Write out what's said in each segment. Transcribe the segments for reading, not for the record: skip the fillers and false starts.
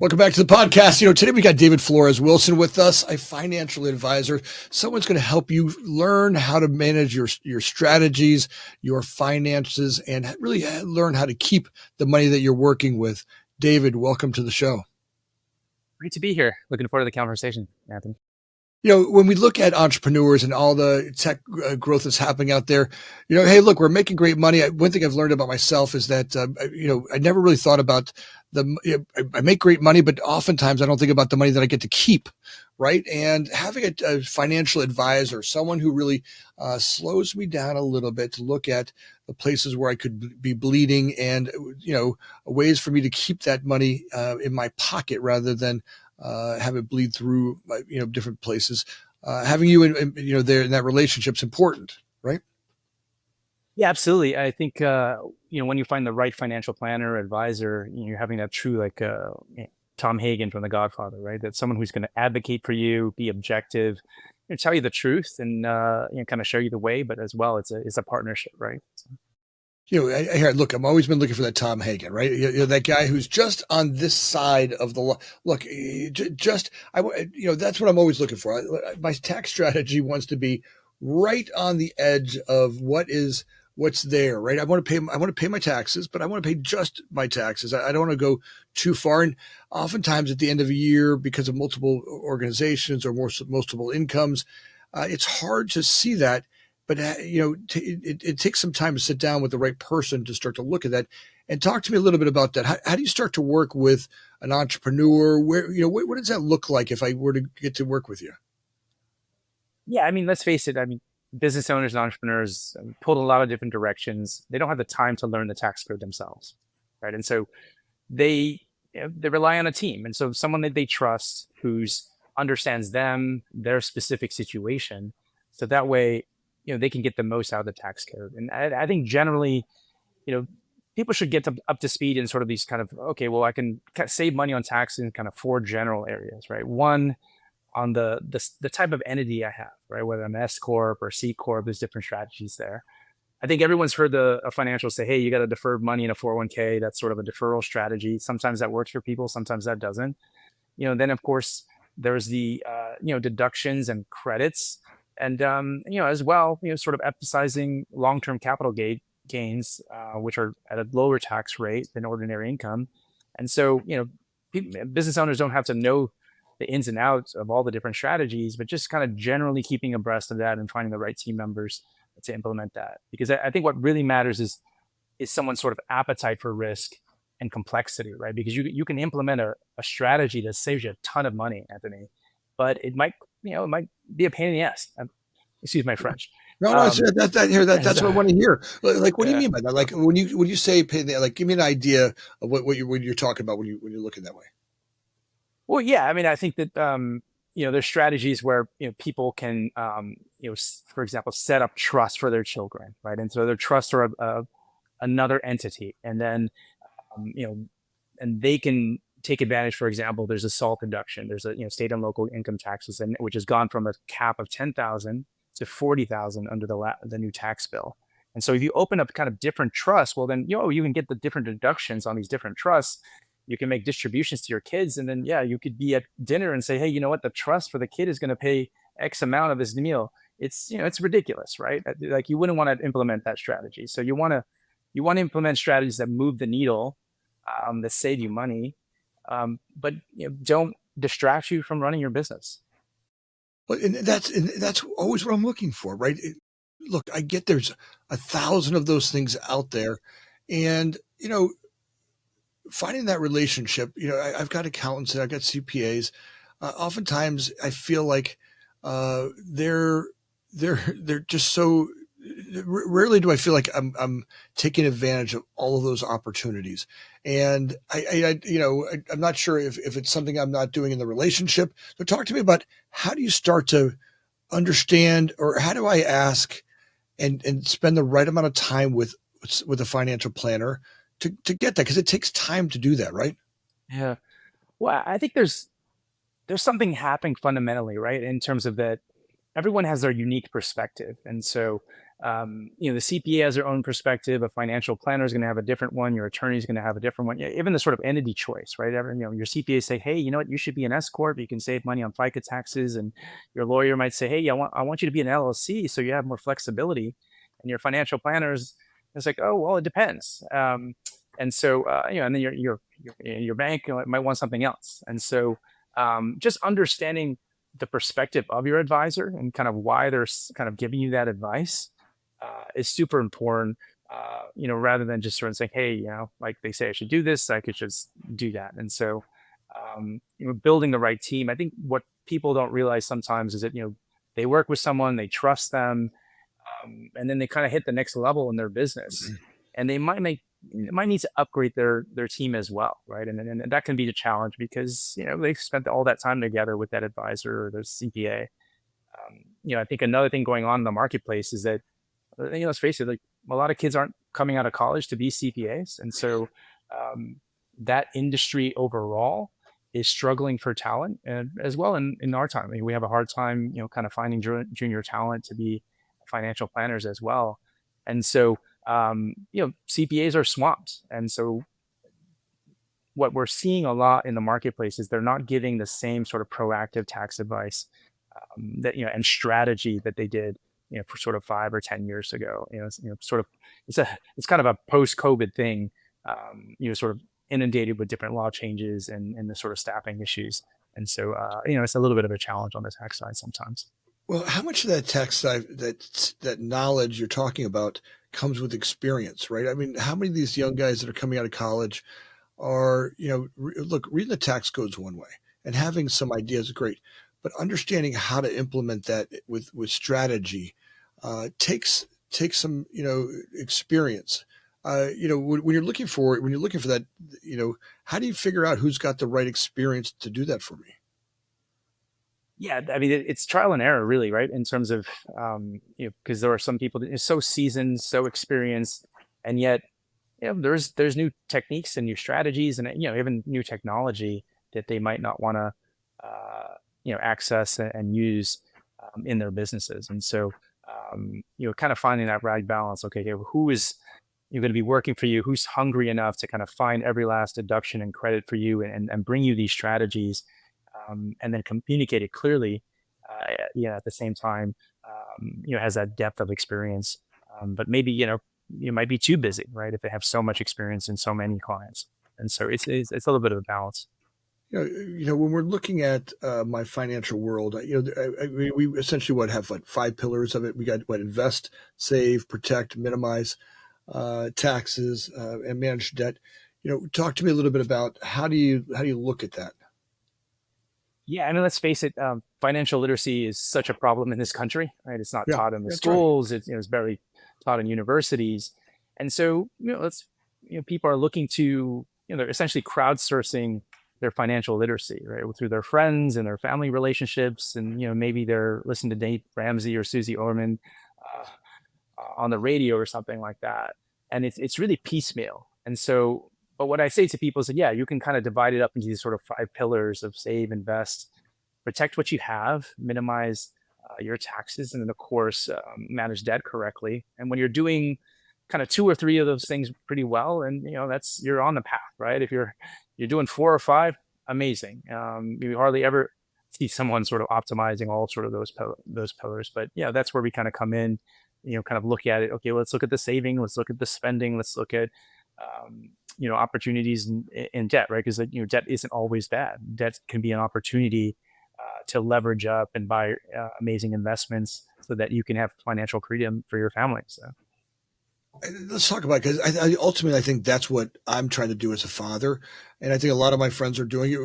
Welcome back to the podcast. Today we got David Flores Wilson with us, a financial advisor. Someone's going to help you learn how to manage your strategies, your finances, and really learn how to keep the money that you're working with. David, welcome to the show. Great to be here. Looking forward to the conversation, Anthony. When we look at entrepreneurs and all the tech growth that's happening out there, hey, look, we're making great money. One thing I've learned about myself is that, I never really thought about I make great money, but oftentimes I don't think about the money that I get to keep, right? And having a financial advisor, someone who really slows me down a little bit to look at the places where I could be bleeding and, ways for me to keep that money in my pocket rather than have it bleed through, different places. Having you there in that relationship's important, right? Yeah, absolutely. I think when you find the right financial planner or advisor, you're having that true Tom Hagen from The Godfather, right? That's someone who's going to advocate for you, be objective, tell you the truth, and kind of show you the way. But as well, it's a partnership, right? Look, I've always been looking for that Tom Hagen, right? That guy who's just on this side of the law. Look, that's what I'm always looking for. My tax strategy wants to be right on the edge of what's there, right? I want to pay my taxes, but I want to pay just my taxes. I don't want to go too far. And oftentimes at the end of a year, because of multiple organizations or multiple incomes, it's hard to see that. But it takes some time to sit down with the right person to start to look at that. And talk to me a little bit about that. How do you start to work with an entrepreneur? Where what does that look like if I were to get to work with you? Yeah, I mean, let's face it. I mean, business owners and entrepreneurs pulled a lot of different directions. They don't have the time to learn the tax code themselves, right? And so they they rely on a team, and so someone that they trust who's understands them, their specific situation, so that way they can get the most out of the tax code. And I think generally, you know, people should get up to speed in sort of these kind of, okay, well, I can save money on taxes in kind of four general areas, right? One, on the type of entity I have, right? Whether I'm S corp or C corp, there's different strategies there. I think everyone's heard a financial say, hey, you got to defer money in a 401k. That's sort of a deferral strategy. Sometimes that works for people, sometimes that doesn't. Then of course there's the deductions and credits, and as well, sort of emphasizing long-term capital gains, which are at a lower tax rate than ordinary income. And so business owners don't have to know the ins and outs of all the different strategies, but just kind of generally keeping abreast of that and finding the right team members to implement that. Because I think what really matters is someone's sort of appetite for risk and complexity, right? Because you can implement a strategy that saves you a ton of money, Anthony, but it might be a pain in the ass. Excuse my French. No, no, Um, that's what I want to hear. Like, what do you yeah. mean by that? Like, when you say pay, like, give me an idea of what you're talking about when you're looking that way. Well, yeah. I mean, I think that there's strategies where people can for example, set up trust for their children, right? And so their trusts are another entity, and then um, you know, and they can take advantage. For example, there's a SALT deduction. There's a state and local income taxes, and which has gone from a cap of 10,000 to 40,000 under the new tax bill. And so if you open up kind of different trusts, well, then you can get the different deductions on these different trusts. You can make distributions to your kids, and then yeah, you could be at dinner and say, hey, you know what, the trust for the kid is going to pay X amount of his meal. It's ridiculous, right? Like, you wouldn't want to implement that strategy. So you want to implement strategies that move the needle, that save you money, but don't distract you from running your business. Well, and that's always what I'm looking for, right? Look, I get there's 1,000 of those things out there, and finding that relationship. I've got accountants and I've got CPAs. Oftentimes, I feel like they're just so. Rarely do I feel like I'm taking advantage of all of those opportunities, and I'm not sure if it's something I'm not doing in the relationship. So talk to me about how do you start to understand, or how do I ask and spend the right amount of time with a financial planner to get that, because it takes time to do that, right? Yeah. Well, I think there's something happening fundamentally, right? In terms of that, everyone has their unique perspective, and so The CPA has their own perspective. A financial planner is going to have a different one. Your attorney is going to have a different one. Even the sort of entity choice, right? Your CPA say, hey, you know what? You should be an S corp. You can save money on FICA taxes. And your lawyer might say, hey, I want you to be an LLC so you have more flexibility. And your financial planners, it's like, oh, well, it depends. And so, and then your bank might want something else. And so, just understanding the perspective of your advisor and kind of why they're kind of giving you that advice is super important. Rather than just sort of saying, hey, like they say I should do this, I could just do that. And so, building the right team. I think what people don't realize sometimes is that they work with someone, they trust them, and then they kind of hit the next level in their business, and they might need to upgrade their team as well, right? And that can be a challenge because they've spent all that time together with that advisor or their CPA. I think another thing going on in the marketplace is that let's face it, like a lot of kids aren't coming out of college to be CPAs, and so that industry overall is struggling for talent, and as well in our time. I mean, we have a hard time, kind of finding junior talent to be financial planners as well, and so CPAs are swamped, and so what we're seeing a lot in the marketplace is they're not giving the same sort of proactive tax advice that and strategy that they did for sort of 5 or 10 years ago. It's kind of a post-COVID thing, sort of inundated with different law changes and the sort of staffing issues. And so, it's a little bit of a challenge on the tax side sometimes. Well, how much of that tax side, that knowledge you're talking about comes with experience, right? I mean, how many of these young guys that are coming out of college are, reading the tax codes one way and having some ideas is great, but understanding how to implement that with strategy takes some experience. When you're looking for that, how do you figure out who's got the right experience to do that for me? Yeah, I mean, it's trial and error, really, right? In terms of, because there are some people that are so seasoned, so experienced, and yet, there's new techniques and new strategies, and even new technology that they might not want to, access and use in their businesses. And so, kind of finding that right balance. Okay, who is going to be working for you? Who's hungry enough to kind of find every last deduction and credit for you, and bring you these strategies, and then communicate it clearly. At the same time, has that depth of experience. But maybe you might be too busy, right? If they have so much experience and so many clients, and so it's a little bit of a balance. When we're looking at my financial world, we essentially have 5 pillars of it. We got invest, save, protect, minimize taxes, and manage debt. Talk to me a little bit about how do you look at that? Yeah, I mean, let's face it. Financial literacy is such a problem in this country, right? It's not taught in the that's schools. Right. It's barely taught in universities, and so people are looking to they're essentially crowdsourcing their financial literacy, right, through their friends and their family relationships, and maybe they're listening to Dave Ramsey or Susie Orman on the radio or something like that, and it's really piecemeal. And so, but what I say to people is that you can kind of divide it up into these sort of 5 pillars of save, invest, protect what you have, minimize your taxes, and then of course manage debt correctly. And when you're doing kind of 2 or 3 of those things pretty well, and you're on the path, right? If you're doing 4 or 5, amazing. You hardly ever see someone sort of optimizing all sort of those pillars, but that's where we kind of come in. Kind of look at it. Okay, let's look at the saving. Let's look at the spending. Let's look at opportunities in debt, right? Because debt isn't always bad. Debt can be an opportunity to leverage up and buy amazing investments so that you can have financial freedom for your family. So. Let's talk about it, because ultimately I think that's what I'm trying to do as a father, and I think a lot of my friends are doing it.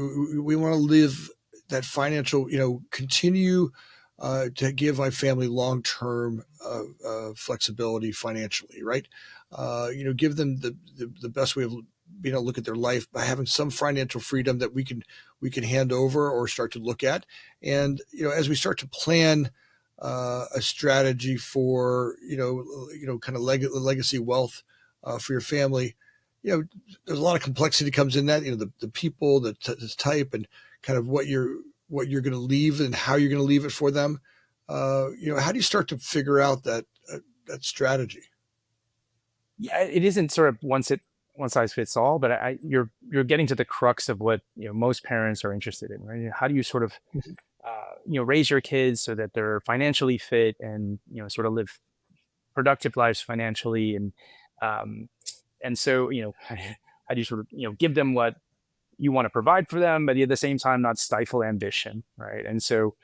We want to live that financial, continue to give my family long-term flexibility financially, right? Give them the best way of being able to look at their life by having some financial freedom that we can hand over or start to look at, and as we start to plan a strategy for kind of legacy wealth for your family. There's a lot of complexity comes in that. The people, the type, and kind of what you're going to leave and how you're going to leave it for them. How do you start to figure out that strategy. Yeah, it isn't sort of one size fits all, but you're getting to the crux of what most parents are interested in, right? How do you sort of Mhm. raise your kids so that they're financially fit and sort of live productive lives financially, um, and so how do you sort of give them what you want to provide for them, but at the same time not stifle ambition, right? And so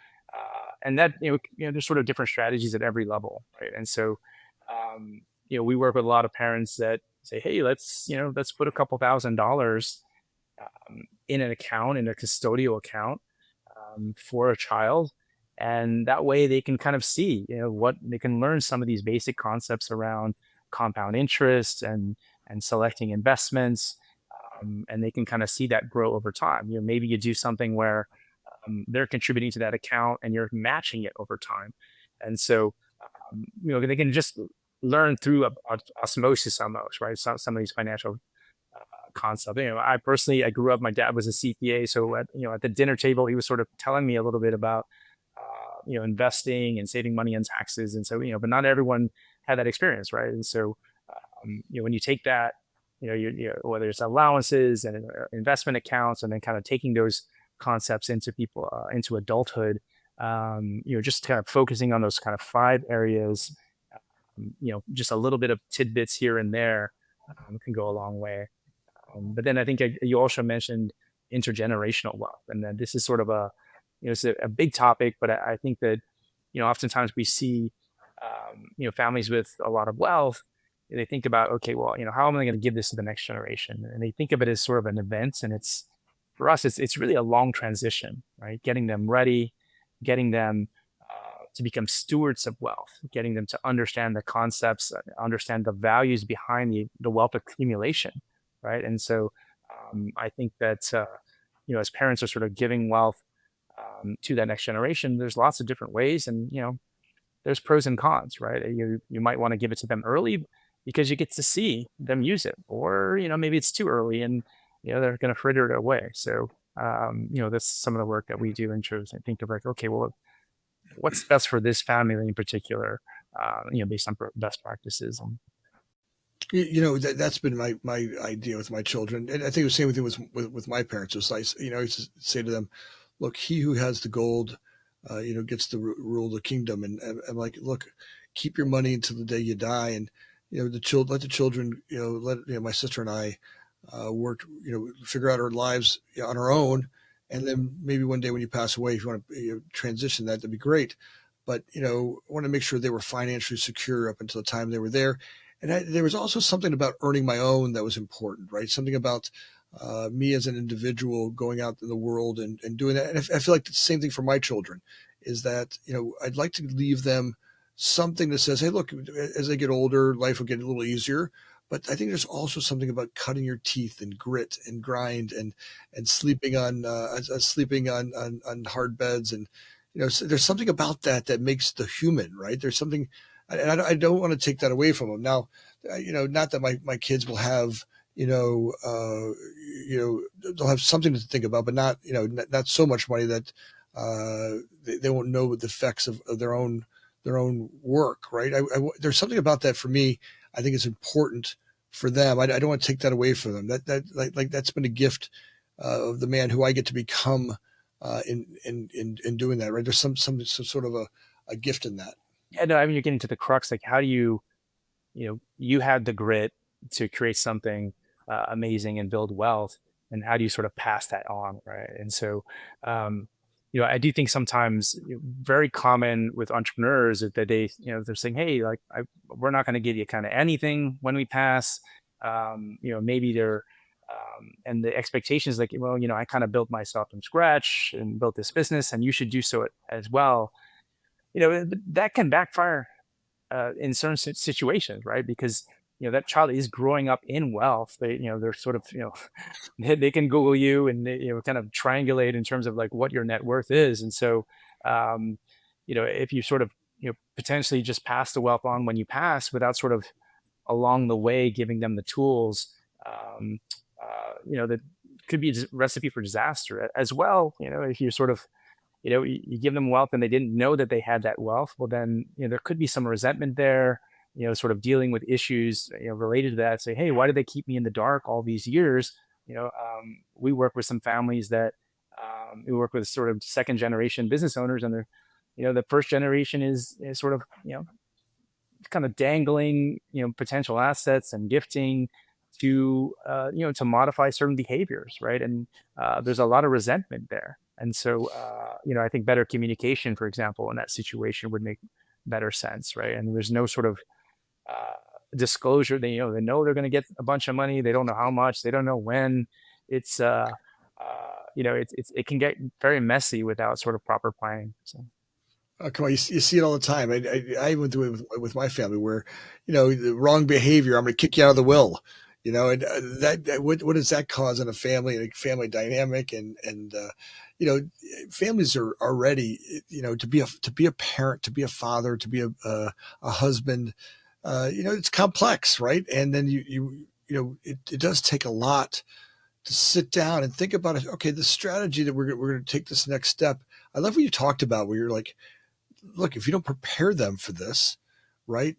and that there's sort of different strategies at every level, right? And so we work with a lot of parents that say, hey, let's put a couple $1,000 in an account, in a custodial account, for a child, and that way they can kind of see what they can learn, some of these basic concepts around compound interest and selecting investments, and they can kind of see that grow over time. Maybe you do something where they're contributing to that account and you're matching it over time, and so they can just learn through osmosis almost, right? Some of these financial concept. I personally, I grew up, my dad was a CPA. So at the dinner table, he was sort of telling me a little bit about, investing and saving money on taxes. And so, but not everyone had that experience. Right. And so, when you take that, whether it's allowances and investment accounts, and then kind of taking those concepts into into adulthood, just kind of focusing on those kind of 5 areas, just a little bit of tidbits here and there, can go a long way. But then I think you also mentioned intergenerational wealth, and then this is sort of it's a big topic, but I think that, oftentimes we see, families with a lot of wealth, they think about, okay, well, how am I going to give this to the next generation? And they think of it as sort of an event, and for us, it's really a long transition, right? Getting them ready, getting them to become stewards of wealth, getting them to understand the concepts, understand the values behind the wealth accumulation, right? And so I think that as parents are sort of giving wealth to that next generation, there's lots of different ways, and there's pros and cons, right? You might want to give it to them early because you get to see them use it, or maybe it's too early and they're going to fritter it away. So that's some of the work that we do in terms. I think of like, okay, well, what's best for this family in particular, based on best practices. And That's been my idea with my children, and I think the same thing with my parents. It was nice, I used to say to them, "Look, he who has the gold, gets to rule the kingdom." And I'm like, "Look, keep your money until the day you die, and let the children, my sister and I worked, figure out our lives on our own, and then maybe one day when you pass away, if you want to transition that'd be great. But I want to make sure they were financially secure up until the time they were there." And there was also something about earning my own that was important, right? Something about me as an individual going out in the world and doing that. And I feel like it's the same thing for my children, is that, I'd like to leave them something that says, hey, look, as they get older, life will get a little easier. But I think there's also something about cutting your teeth and grit and grind and sleeping on hard beds. And, so there's something about that makes the human, right? There's something, and I don't want to take that away from them. Now, not that my kids will have, they'll have something to think about, but not so much money that they won't know the effects of their own work, right? There's something about that for me. I think it's important for them. I don't want to take that away from them. Like that's been a gift of the man who I get to become in doing that, right? There's some sort of a gift in that. yeah, no, I mean, you're getting to the crux. Like, how do you had the grit to create something amazing and build wealth, and how do you sort of pass that on, right? And so, I do think sometimes very common with entrepreneurs is that they're saying, hey, like we're not going to give you kind of anything when we pass. Maybe they're and the expectation is like, well, I kind of built myself from scratch and built this business, and you should do so as well. That can backfire in certain situations, right? Because that child is growing up in wealth. They're sort of they can Google you and they, kind of triangulate in terms of like what your net worth is. And so, if you sort of potentially just pass the wealth on when you pass, without sort of along the way giving them the tools, that could be a recipe for disaster as well. If you sort of you give them wealth and they didn't know that they had that wealth, well then there could be some resentment there. sort of dealing with issues, related to that. Say, hey, why did they keep me in the dark all these years? We work with some families that we work with sort of second generation business owners, and they're, the first generation is sort of, kind of dangling, potential assets and gifting to, to modify certain behaviors, right? And there's a lot of resentment there. And so, I think better communication, for example, in that situation would make better sense, right? And there's no sort of disclosure. They know they're going to get a bunch of money. They don't know how much. They don't know when. It's it can get very messy without sort of proper planning. So. Oh, come on, you see it all the time. I went through it with my family where, the wrong behavior, I'm going to kick you out of the will. And what does that cause in a family and a family dynamic? And families are already, to be a parent, to be a father, to be a husband, it's complex, right? And then it does take a lot to sit down and think about it. Okay, the strategy that we're going to take this next step. I love what you talked about where you're like, look, if you don't prepare them for this, right,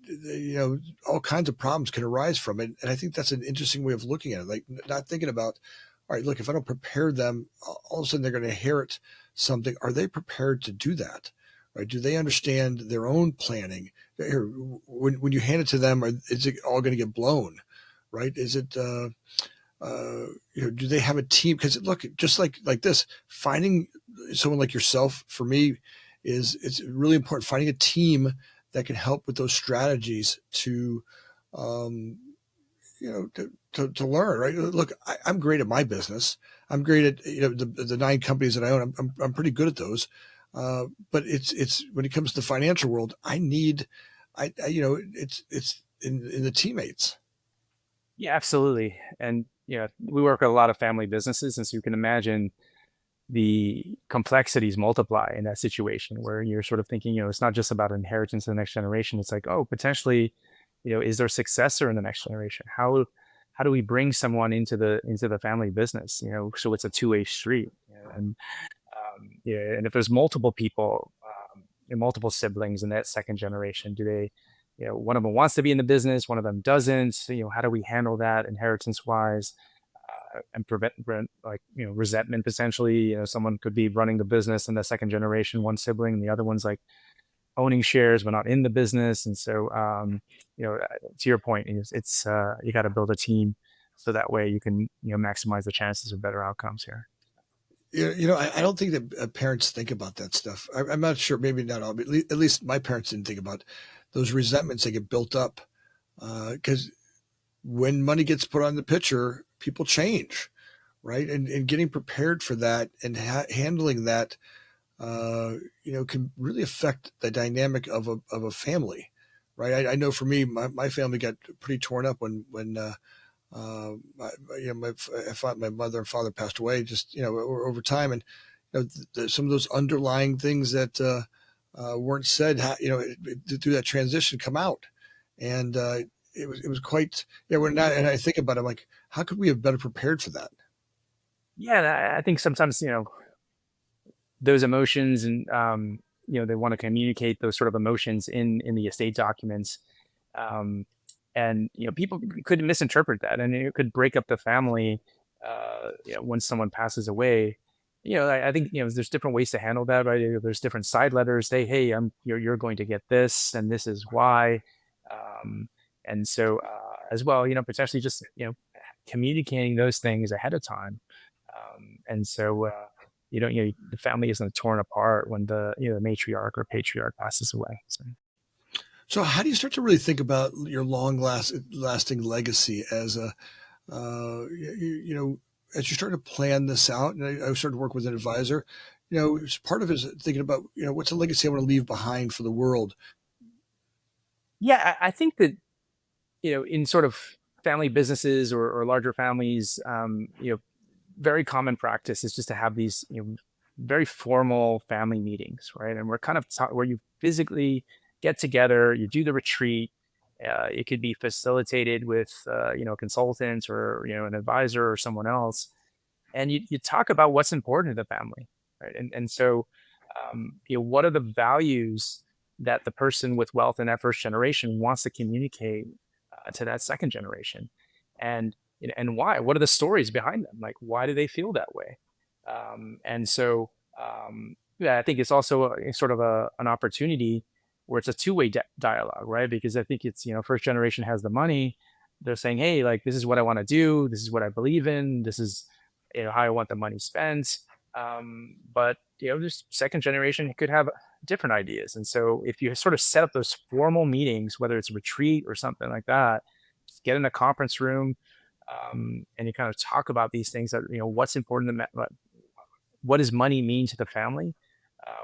all kinds of problems can arise from it. And I think that's an interesting way of looking at it. Like not thinking about, all right, look, if I don't prepare them, all of a sudden they're going to inherit something. Are they prepared to do that? Right? Do they understand their own planning? When you hand it to them, is it all going to get blown? Right? Is it, do they have a team? Because look, just like this, finding someone like yourself for me it's really important. Finding a team that can help with those strategies to, to learn. Right? Look, I'm great at my business. I'm great at the 9 companies that I own. I'm pretty good at those. But it's when it comes to the financial world, it's in the teammates. Yeah, absolutely. And we work with a lot of family businesses, and so you can imagine the complexities multiply in that situation where you're sort of thinking, it's not just about inheritance in the next generation. It's like, oh, potentially, is there a successor in the next generation? How do we bring someone into the family business? So it's a two-way street. And and if there's multiple people, and multiple siblings in that second generation, do they, one of them wants to be in the business, one of them doesn't. How do we handle that inheritance wise? And prevent like resentment potentially. Someone could be running the business in the second generation, one sibling, and the other one's like owning shares but not in the business. And so to your point, it's you got to build a team so that way you can maximize the chances of better outcomes here. I don't think that parents think about that stuff. I'm not sure, maybe not all, but at least my parents didn't think about those resentments that get built up. Because when money gets put on the picture, people change, right? And getting prepared for that and handling that, can really affect the dynamic of a family, right? I know for me, my family got pretty torn up when my mother and father passed away just, over time. And, some of those underlying things that weren't said, through that transition come out. And it was quite, and I think about it, I'm like, how could we have better prepared for that? Yeah, I think sometimes those emotions, and they want to communicate those sort of emotions in the estate documents. And people could misinterpret that, and it could break up the family when someone passes away. I think there's different ways to handle that, right? There's different side letters. Hey, you're going to get this, and this is why. And so as well, potentially just communicating those things ahead of time. And so the family isn't torn apart when the matriarch or patriarch passes away. So how do you start to really think about your lasting legacy as a, as you start to plan this out? And I started to work with an advisor. Part of it is thinking about, what's a legacy I want to leave behind for the world. Yeah, I think that in sort of family businesses or larger families, very common practice is just to have these very formal family meetings, right? And we're kind of where you physically get together, you do the retreat. It could be facilitated with consultants or an advisor or someone else, and you talk about what's important to the family, right? And so what are the values that the person with wealth in that first generation wants to communicate to that second generation, and and why? What are the stories behind them? Like, why do they feel that way? And so, yeah, I think it's also sort of an opportunity where it's a two-way dialogue, right? Because I think it's, first generation has the money. They're saying, hey, like, this is what I want to do. This is what I believe in. This is, how I want the money spent. But, this second generation could have different ideas. And so if you sort of set up those formal meetings, whether it's a retreat or something like that, just get in a conference room, and you kind of talk about these things that, what's important to what does money mean to the family?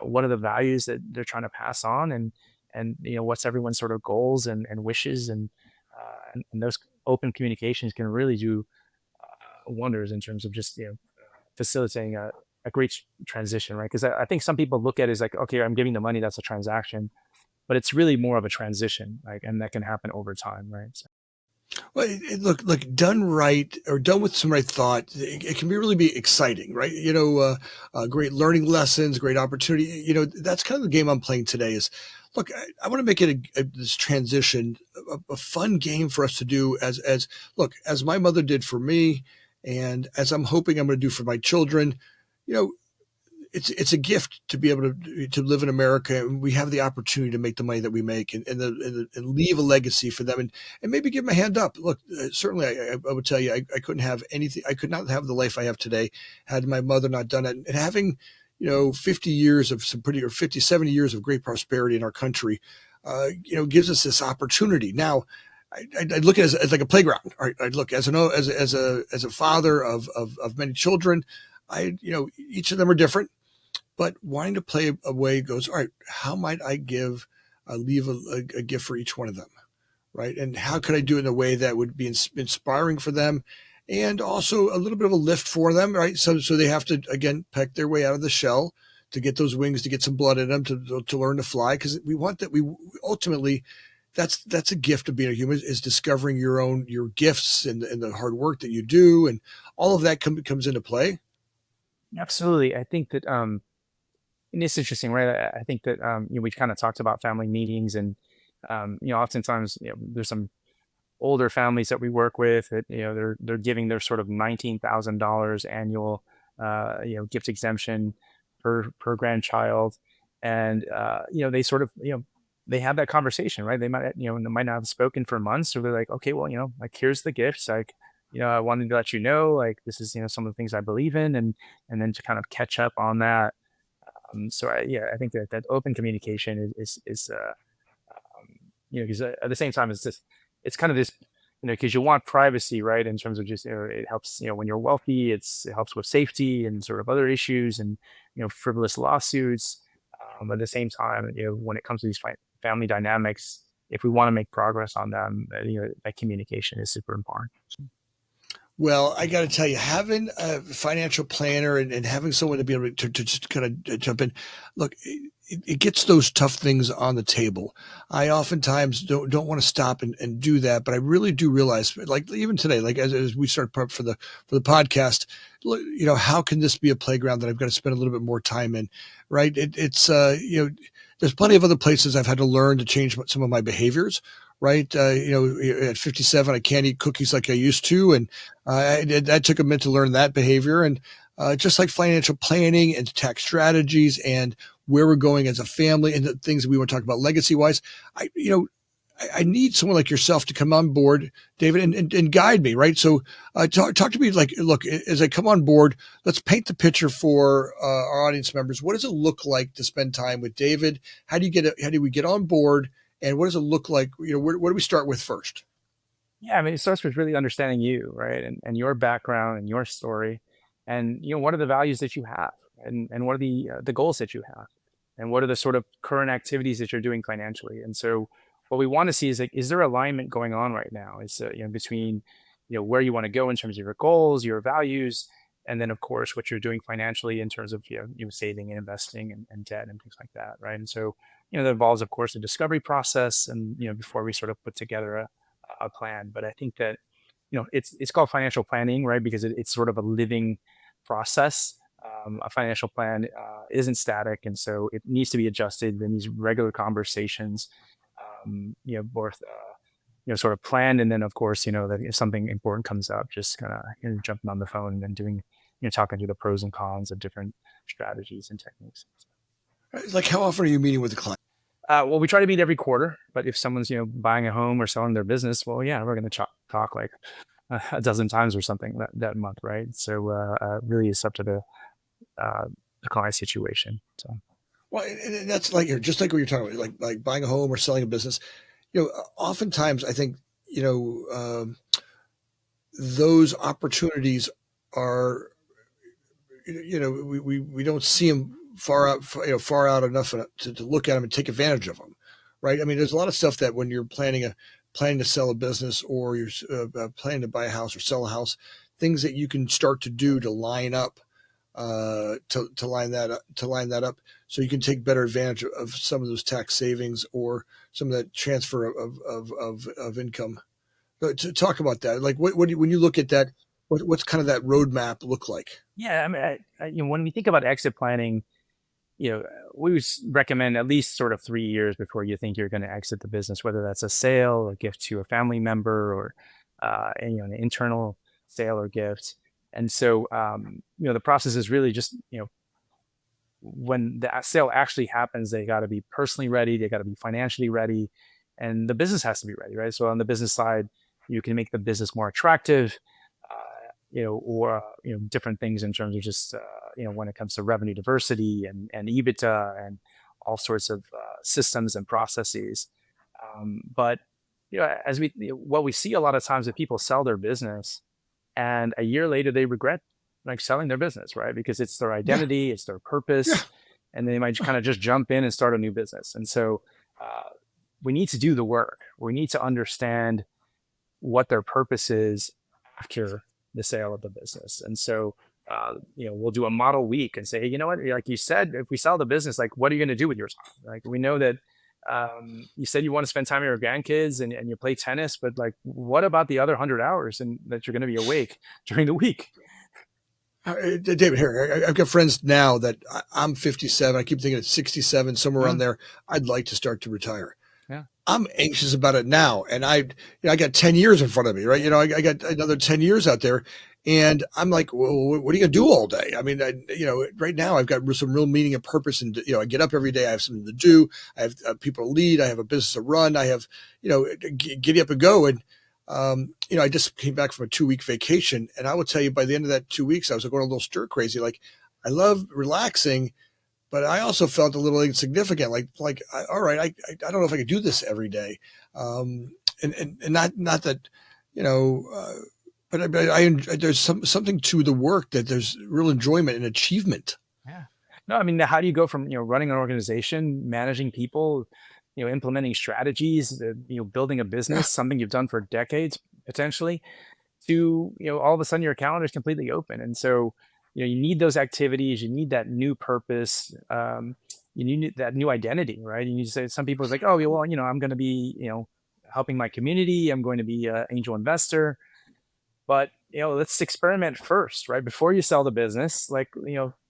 What are the values that they're trying to pass on, and what's everyone's sort of goals and wishes, and those open communications can really do wonders in terms of just facilitating a great transition, right? Because I think some people look at it as like, okay, I'm giving the money, that's a transaction, but it's really more of a transition, like, and that can happen over time, right? So. Well, look, done right or done with some right thought, it can really be exciting, right? Great learning lessons, great opportunity. That's kind of the game I'm playing today. Is look, I want to make it this transition a fun game for us to do as my mother did for me, and as I'm hoping I'm going to do for my children. You know, it's a gift to be able to live in America, and we have the opportunity to make the money that we make, and leave a legacy for them, and maybe give them a hand up. Look, certainly, I would tell you, I couldn't have anything. I could not have the life I have today had my mother not done it. And having, 50 years of some pretty, or 50, 70 years of great prosperity in our country, gives us this opportunity. Now, I look at it as like a playground. Right? I look as a father of many children. Each of them are different, but wanting to play a way goes, all right, how might I leave a gift for each one of them, right? And how could I do it in a way that would be inspiring for them, and also a little bit of a lift for them, right? So they have to, again, peck their way out of the shell to get those wings, to get some blood in them, to learn to fly, because we want that. We ultimately, that's a gift of being a human, is discovering your gifts, and the hard work that you do, and all of that comes into play. Absolutely. I think that and it's interesting, right? I think that we kind of talked about family meetings, and oftentimes there's some older families that we work with that they're giving their sort of $19,000 annual gift exemption per grandchild, and they sort of they have that conversation, right? They might they might not have spoken for months, so they're like, okay, well, like, here's the gifts, like, I wanted to let you know, like, this is some of the things I believe in, and then to kind of catch up on that. So I think that open communication is because at the same time it's kind of this, because you want privacy, right? In terms of just, it helps, when you're wealthy, it helps with safety and sort of other issues, and, frivolous lawsuits. At the same time, when it comes to these family dynamics, if we want to make progress on them, that communication is super important. Well, I got to tell you, having a financial planner, and having someone to be able to just kind of jump in, look, it gets those tough things on the table. I oftentimes don't want to stop and do that, but I really do realize, like even today, like as we start prep for the podcast, how can this be a playground that I've got to spend a little bit more time in, right? There's plenty of other places I've had to learn to change some of my behaviors. Right. At 57, I can't eat cookies like I used to. And that took a minute to learn that behavior. And just like financial planning and tax strategies, and where we're going as a family, and the things that we want to talk about legacy wise, I need someone like yourself to come on board, David, and guide me. Right. So talk to me, like, look, as I come on board, let's paint the picture for our audience members. What does it look like to spend time with David? How do we get on board? And what does it look like? Where do we start with first? Yeah, I mean, it starts with really understanding you, right? And your background and your story, and what are the values that you have, and what are the goals that you have, and what are the sort of current activities that you're doing financially. And so, what we want to see is, like, is there alignment going on right now? Is between where you want to go in terms of your goals, your values, and then of course what you're doing financially in terms of saving and investing, and debt and things like that, right? And so that involves, of course, a discovery process, and before we sort of put together a plan. But I think that it's called financial planning, right? Because it's sort of a living process. a financial plan isn't static, and so it needs to be adjusted. There needs regular conversations, both sort of planned, and then of course, that if something important comes up, just kind of jumping on the phone and then doing, talking through the pros and cons of different strategies and techniques. Like, how often are you meeting with the client? Well, we try to meet every quarter, but if someone's buying a home or selling their business, well, yeah, we're going to talk like a dozen times or something that month, right? So really, it's up to the client situation. So, Well, and that's like just like what you're talking about, like buying a home or selling a business. Oftentimes I think those opportunities are, we don't see them far out enough to look at them and take advantage of them, right? I mean, there's a lot of stuff that when you're planning to sell a business, or you're planning to buy a house or sell a house, things that you can start to do to line up, to line that up, so you can take better advantage of some of those tax savings or some of that transfer of income. To talk about that, like when you look at that, what's kind of that roadmap look like? yeah, I mean, when we think about exit planning, we would recommend at least sort of 3 years before you think you're going to exit the business, whether that's a sale, a gift to a family member, or an internal sale or gift. And so, the process is really just, when the sale actually happens, they got to be personally ready, they got to be financially ready, and the business has to be ready, right? So on the business side, you can make the business more attractive, or different things in terms of just when it comes to revenue diversity and EBITDA and all sorts of systems and processes. But as what we see a lot of times, that people sell their business, and a year later they regret like selling their business, right? Because it's their Yeah, identity, it's their yeah. purpose, and they might kind of just jump in and start a new business. And so we need to do the work. We need to understand what their purpose is after the sale of the business. And so, we'll do a model week and say, hey, you know what, like you said, if we sell the business, like, what are you going to do with your time? Like, we know that you said you want to spend time with your grandkids and you play tennis, but like, what about the other 100 hours and that you're going to be awake during the week? David, here, I've got friends now that I'm 57. I keep thinking at 67, somewhere Yeah, around there, I'd like to start to retire. yeah, I'm anxious about it now, and I got 10 years in front of me, right? I got another 10 years out there, and I'm like, well, what are you gonna do all day? I mean, right now I've got some real meaning and purpose, and I get up every day. I have something to do. I have people to lead. I have a business to run. I have, get up and go. And I just came back from a 2-week vacation, and I will tell you, by the end of that 2 weeks, I was going a little stir crazy. Like, I love relaxing, but I also felt a little insignificant. All right, I don't know if I could do this every day, and not that, but there's something to the work that there's real enjoyment and achievement. yeah. No, I mean, how do you go from running an organization, managing people, implementing strategies, building a Yeah, business, something you've done for decades potentially, to all of a sudden your calendar is completely open. And so you need those activities, you need that new purpose, you need that new identity, right? And you say, some people are like, oh, yeah, well, I'm going to be helping my community, I'm going to be an angel investor. But let's experiment first, right? Before you sell the business, like,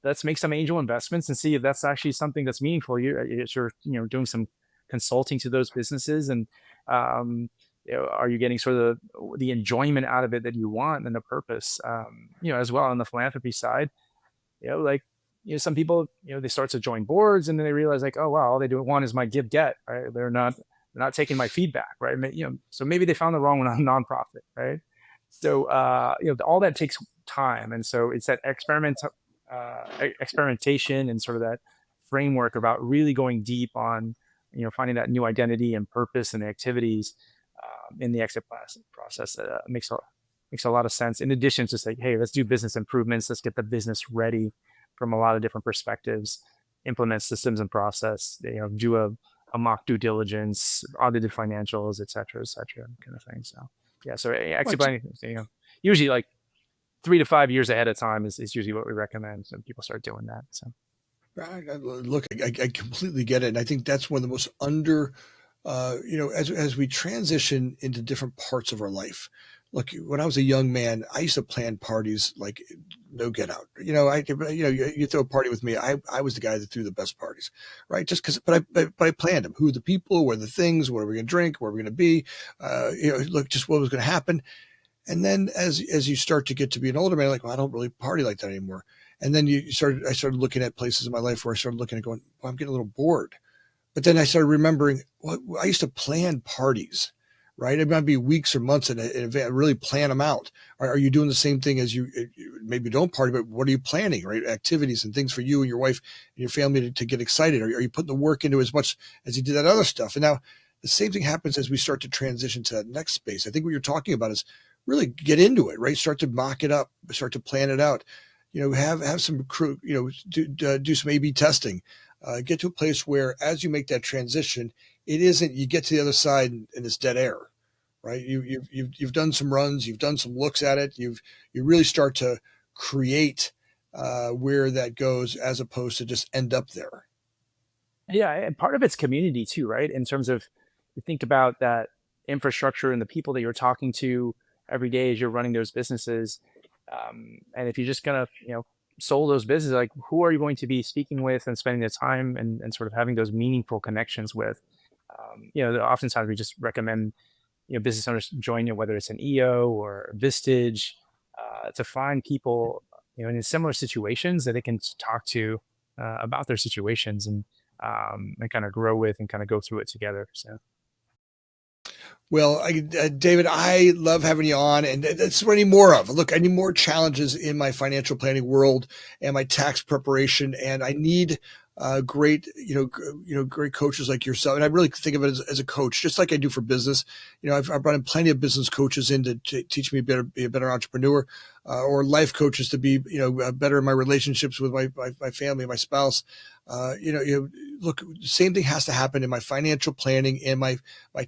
let's make some angel investments and see if that's actually something that's meaningful. You're doing some consulting to those businesses, and are you getting sort of the enjoyment out of it that you want, and the purpose, as well on the philanthropy side. Like, some people, they start to join boards, and then they realize, like, oh wow, all they want is my give get, right? They're not taking my feedback, right? So maybe they found the wrong nonprofit, right? So all that takes time, and so it's that experimentation and sort of that framework about really going deep on finding that new identity and purpose and activities in the exit process that makes a lot of sense. In addition to say, hey, let's do business improvements, let's get the business ready from a lot of different perspectives, implement systems and process, do a mock due diligence, audited financials, et cetera, kind of thing. So yeah, so exit What? planning, usually like 3 to 5 years ahead of time is usually what we recommend, and people start doing that. So Look, I completely get it, and I think that's one of the most as we transition into different parts of our life. Look, when I was a young man, I used to plan parties like no get out. You throw a party with me. I was the guy that threw the best parties, right? Just because, but I planned them. Who are the people? What are the things? What are we going to drink? Where are we going to be? Look, just what was going to happen. And then as you start to get to be an older man, like, well, I don't really party like that anymore. And then I started looking at places in my life where I started looking at going, well, I'm getting a little bored. But then I started remembering I used to plan parties, right? It might be weeks or months in advance, really plan them out. Are you doing the same thing as you maybe don't party, but what are you planning, right? Activities and things for you and your wife and your family to get excited. Are you putting the work into as much as you did that other stuff? And now the same thing happens as we start to transition to that next space. I think what you're talking about is really get into it, right? Start to mock it up, start to plan it out. Have some crew, do some A/B testing. Get to a place where as you make that transition, it isn't you get to the other side and it's dead air, right? You've done some runs, you've done some looks at it, you really start to create where that goes as opposed to just end up there. Yeah, and part of it's community too, right? In terms of you think about that infrastructure and the people that you're talking to every day as you're running those businesses. And if you're just gonna, sold those businesses, like who are you going to be speaking with and spending the time and sort of having those meaningful connections with? Oftentimes we just recommend, business owners join, whether it's an EO or Vistage, to find people, in similar situations that they can talk to about their situations and kind of grow with and kind of go through it together. So. Well, David, I love having you on, and that's what I need more of. Look, I need more challenges in my financial planning world and my tax preparation, and I need great, great coaches like yourself. And I really think of it as a coach, just like I do for business. I've brought in plenty of business coaches in to teach me be a better entrepreneur, or life coaches to be, better in my relationships with my family, my spouse. Look, the same thing has to happen in my financial planning and my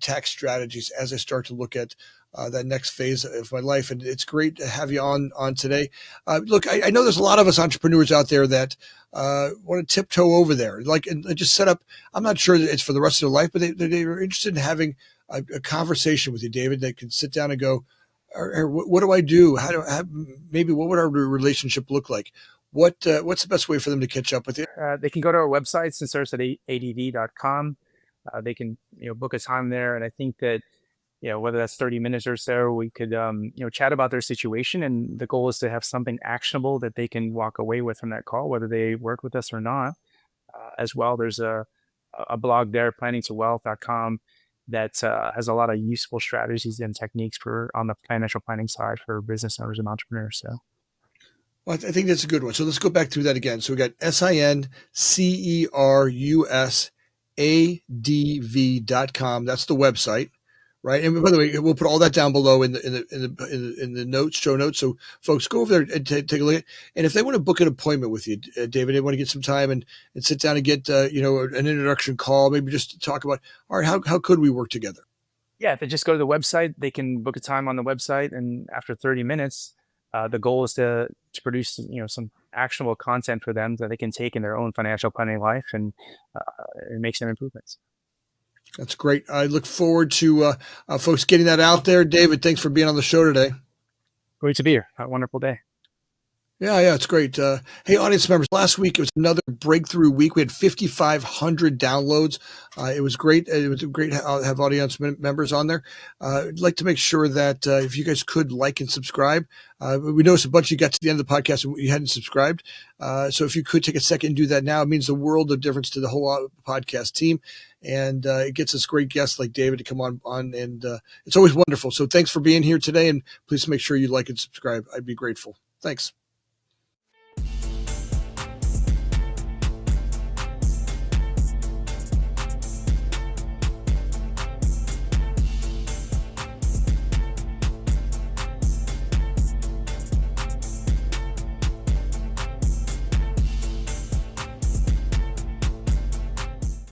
tax strategies as I start to look at that next phase of my life. And it's great to have you on today. Look, I know there's a lot of us entrepreneurs out there that want to tiptoe over there, and just set up. I'm not sure that it's for the rest of their life, but they are interested in having a conversation with you, David. They can sit down and go, what do I do? Maybe what would our relationship look like? What's the best way for them to catch up with you? They can go to our website, sincerusadv.com. They can, book a time there. And I think that, whether that's 30 minutes or so, we could, chat about their situation. And the goal is to have something actionable that they can walk away with from that call, whether they work with us or not. As well, there's a blog there, planningtowealth.com, that has a lot of useful strategies and techniques on the financial planning side for business owners and entrepreneurs. So. Well, I think that's a good one. So let's go back through that again. So we got SINCERUSADV.com. That's the website, right? And by the way, we'll put all that down below in the notes, show notes. So folks, go over there and take a look at. And if they want to book an appointment with you, David, they want to get some time and sit down and get an introduction call, maybe just to talk about, all right, how could we work together? Yeah, if they just go to the website, they can book a time on the website, and after 30 minutes. The goal is to produce, some actionable content for them that they can take in their own financial planning life and make some improvements. That's great. I look forward to folks getting that out there. David, thanks for being on the show today. Great to be here. Have a wonderful day. Yeah, it's great. Hey, audience members, last week it was another breakthrough week. We had 5,500 downloads. It was great. It was great to have audience members on there. I'd like to make sure that if you guys could like and subscribe. We noticed a bunch of you got to the end of the podcast and you hadn't subscribed. So if you could take a second and do that now, it means the world of difference to the whole podcast team. And it gets us great guests like David to come on and it's always wonderful. So thanks for being here today, and please make sure you like and subscribe. I'd be grateful. Thanks.